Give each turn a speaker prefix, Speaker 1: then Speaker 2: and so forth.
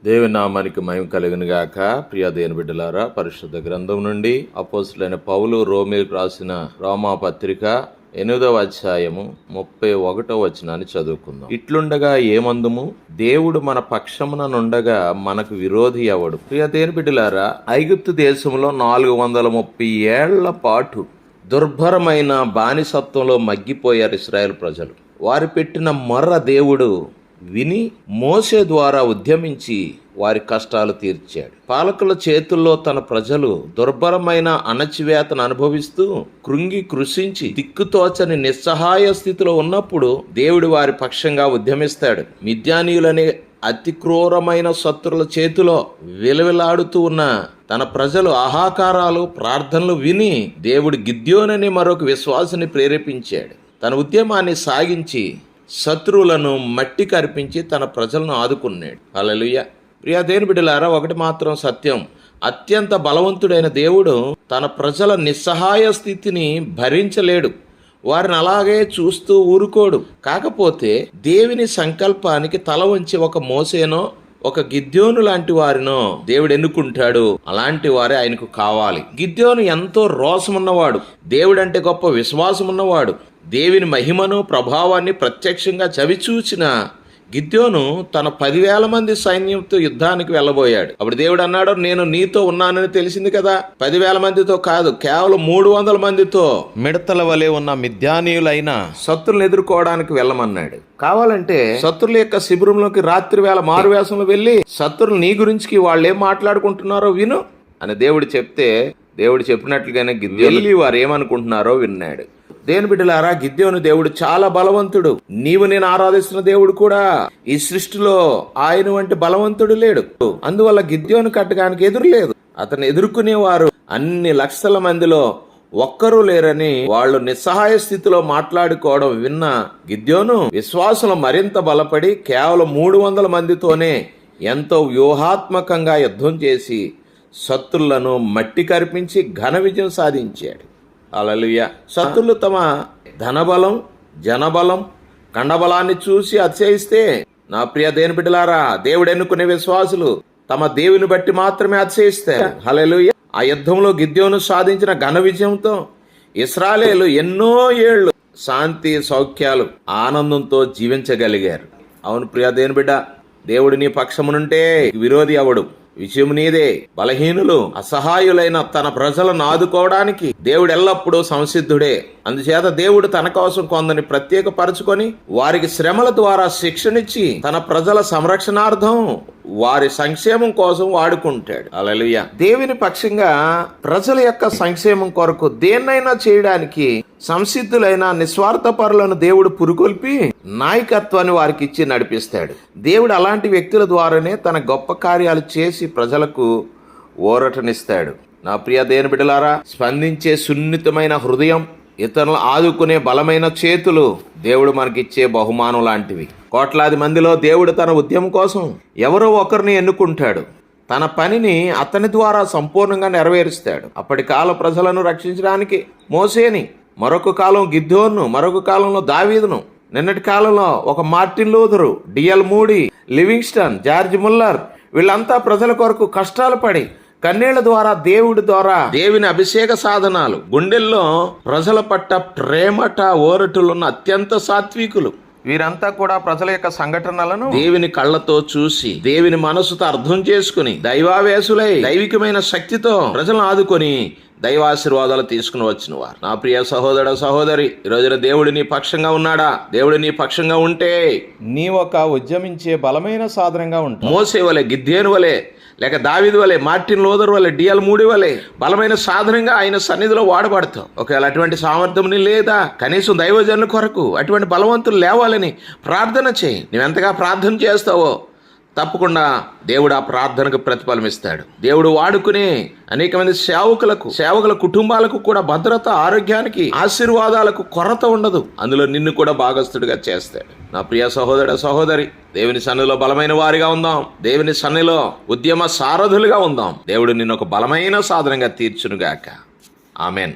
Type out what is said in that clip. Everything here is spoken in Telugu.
Speaker 1: దేవుని నామానికి మహిమ కలుగును గాక. ప్రియ దేవుని బిడ్డలారా, పరిశుద్ధ గ్రంథం నుండి అపోస్తలుడైన పౌలు రోమీయులకు రాసిన రోమా పత్రిక 8వ అధ్యాయము 31వ వచనాన్ని చదువుకుందాం. ఇట్లుండగా ఏమందుము, దేవుడు మన పక్షమున నుండగా మనకు విరోధి ఎవడు? ప్రియ దేవుని బిడ్డలారా, ఐగుప్తు దేశంలో 430 ఏళ్ల పాటు దుర్భరమైన బానిసత్వంలో మగ్గిపోయారు ఇశ్రాయేలు ప్రజలు. వారు పెట్టిన మొర్ర దేవుడు విని మోసే ద్వారా ఉద్యమించి వారి కష్టాలు తీర్చాడు. పాలకుల చేతుల్లో తన ప్రజలు దుర్భరమైన అణచివేతను అనుభవిస్తూ కృంగి కృషించి దిక్కుతోచని నిస్సహాయ స్థితిలో ఉన్నప్పుడు దేవుడు వారి పక్షంగా ఉద్యమిస్తాడు. మిద్యానీయులనే అతి క్రూరమైన శత్రుల చేతిలో విలవిలాడుతూ ఉన్న తన ప్రజలు ఆహాకారాలు ప్రార్థనలు విని దేవుడు గిద్యోనని మరొక విశ్వాసిని ప్రేరేపించాడు. తన ఉద్యమాన్ని సాగించి శత్రువులను మట్టి కరిపించి తన ప్రజలను ఆదుకున్నాడు. హల్లెలూయా. ప్రియా దేవుని బిడ్డలారా, ఒకటి మాత్రం సత్యం, అత్యంత బలవంతుడైన దేవుడు తన ప్రజల నిస్సహాయ స్థితిని భరించలేడు. వారిని అలాగే చూస్తూ ఊరుకోడు. కాకపోతే దేవుని సంకల్పానికి తల వంచి ఒక మోసేనో ఒక గిద్యోను లాంటి వారినో దేవుడు ఎన్నుకుంటాడు. అలాంటి వారే ఆయనకు కావాలి. గిద్యోను ఎంతో రోషమున్నవాడు, దేవుడంటే గొప్ప విశ్వాసం ఉన్నవాడు. దేవుని మహిమను ప్రభావాన్ని ప్రత్యక్షంగా చవిచూచిన గిద్యోను తన 10,000 మంది సైన్యంతో యుద్ధానికి వెళ్ళబోయాడు. అప్పుడు దేవుడు అన్నాడు, నేను నీతో ఉన్నానని తెలిసింది కదా. 10,000 మందితో కాదు, కేవలం 300 మందితో మిడతల వలె ఉన్న మిద్యానీయులైన శత్రులను ఎదుర్కోవడానికి వెళ్ళమన్నాడు. కావాలంటే శత్రుల యొక్క శిబిరంలోకి రాత్రి వేళ మారువేషంలో వెళ్ళి శత్రులు నీ గురించి వాళ్ళు ఏం మాట్లాడుకుంటున్నారో విను అని దేవుడు చెప్తే, దేవుడు చెప్పినట్లుగానే గిద్యోను వారు ఏమనుకుంటున్నారో విన్నాడు. దేవుని బిడ్డలారా, గిద్యోను దేవుడు చాలా బలవంతుడు. నీవు నేను ఆరాధిస్తున్న దేవుడు కూడా ఈ సృష్టిలో ఆయన వంటి బలవంతుడు లేడు. అందువల్ల గిద్యోను కట్టడానికి ఎదురు లేదు. అతను ఎదుర్కొనేవారు అన్ని లక్షల మందిలో ఒక్కరూ లేరని వాళ్ళు నిస్సహాయ స్థితిలో మాట్లాడుకోవడం విన్న గిద్యోను విశ్వాసంలో మరింత బలపడి కేవలం 300 మందితోనే ఎంతో వ్యూహాత్మకంగా యుద్ధం చేసి శత్రులను మట్టి కరిపించి ఘన విజయం సాధించాడు. హల్లెలూయా. శత్రులు తమ ధనబలం, జనబలం, కండబలాన్ని చూసి అతిశయిస్తే, నా ప్రియ దేవుని బిడ్డలారా, దేవుడు ఎన్నుకునే విశ్వాసులు తమ దేవుని బట్టి మాత్రమే అతిశయిస్తారు. హల్లెలూయా. ఆ యుద్ధంలో గిద్యోను సాధించిన ఘన విజయంతో ఇశ్రాయేలు ఎన్నో ఏళ్లు శాంతి సౌఖ్యాలు ఆనందంతో జీవించగలిగారు. అవును ప్రియ దేవుని బిడ్డ, దేవుడు నీ పక్షమునుంటే విరోధి అవడు. విజయం నీదే. బలహీనులు అసహాయులైన తన ప్రజలను ఆదుకోవడానికి దేవుడు ఎల్లప్పుడూ సంసిద్ధుడే. అందుచేత దేవుడు తన కోసం కొందరిని ప్రత్యేకపరచుకొని వారికి శ్రమల ద్వారా శిక్షణిచ్చి తన ప్రజల సంరక్షణార్థం వారి సంక్షేమం కోసం వాడుకుంటాడు. హల్లెలూయా. దేవుని పక్షంగా ప్రజల యొక్క సంక్షేమం కొరకు దేన్నైనా చేయడానికి సంసిద్ధులైన నిస్వార్థపరులను దేవుడు పురుకొల్పి నాయకత్వాన్ని వారికి ఇచ్చి నడిపిస్తాడు. దేవుడు అలాంటి వ్యక్తుల ద్వారానే తన గొప్ప కార్యాలు చేసి ప్రజలకు ఊరటనిస్తాడు. నా ప్రియ దేవుని బిడ్డలారా, స్పందించే సున్నితమైన హృదయం, ఇతరులను ఆదుకునే బలమైన చేతులు దేవుడు మనకిచ్చే బహుమానం లాంటివి. కోట్లాది మందిలో దేవుడు తన ఉద్యమం కోసం ఎవరో ఒకరిని ఎన్నుకుంటాడు. తన పనిని అతని ద్వారా సంపూర్ణంగా నెరవేరుస్తాడు. అప్పటి కాల ప్రజలను రక్షించడానికి మోసేని, మరొక కాలం గిద్యోను, మరొక కాలంలో దావీదును, నిన్నటి కాలంలో ఒక Martin Luther, DL Moody, Livingstone, George Muller, వీళ్ళంతా ప్రజల కొరకు కష్టాలు పడి కన్నీళ్ల ద్వారా దేవుని అభిషేక సాధనాలు, గుండెల్లో ప్రజల పట్ల ప్రేమట ఓరటులున్న అత్యంత సాత్వికులు. వీరంతా కూడా ప్రజల యొక్క సంఘటనలను దేవుని కళ్ళతో చూసి దేవుని మనసుతో అర్థం చేసుకుని దైవావేశులై దైవికమైన శక్తితో ప్రజలను ఆదుకొని దైవాశీర్వాదాలు తీసుకుని వచ్చిన వారు. నా ప్రియ సహోదర సహోదరి, ఈ రోజున దేవుడు నీ పక్షంగా ఉన్నాడా? దేవుడు నీ పక్షంగా ఉంటే నీ ఒక ఉద్యమించే బలమైన సాధనంగా ఉంటావు. మోసే వలె, గిద్యోను వలె, లేక దావీదు వలె, మార్టిన్ లూథర్ వలె, డిఎల్ మూడీ వలె బలమైన సాధనంగా ఆయన సన్నిధిలో వాడబడతావు. ఒకవేళ అటువంటి సామర్థ్యం లేదా, కనీసం దైవజనుల కొరకు అటువంటి బలవంతులు లేవాలని ప్రార్థన చేయి. నువ్వెంతగా ప్రార్థన చేస్తావో తప్పకుండా దేవుడు ఆ ప్రార్థనకు ప్రతిఫలం ఇస్తాడు. దేవుడు వాడుకునే అనేక మంది సేవకుల కుటుంబాలకు కూడా భద్రత, ఆరోగ్యానికి, ఆశీర్వాదాలకు కొరత ఉండదు. అందులో నిన్ను కూడా భాగస్థుడిగా చేస్తాడు. నా ప్రియ సహోదర సహోదరి, దేవుని సన్నిధిలో బలమైన వారిగా ఉందాం. దేవుని సన్నిధిలో ఉద్యమ సారథులుగా ఉందాం. దేవుడు నిన్ను ఒక బలమైన సాధనంగా తీర్చునుగాక. ఆమెన్.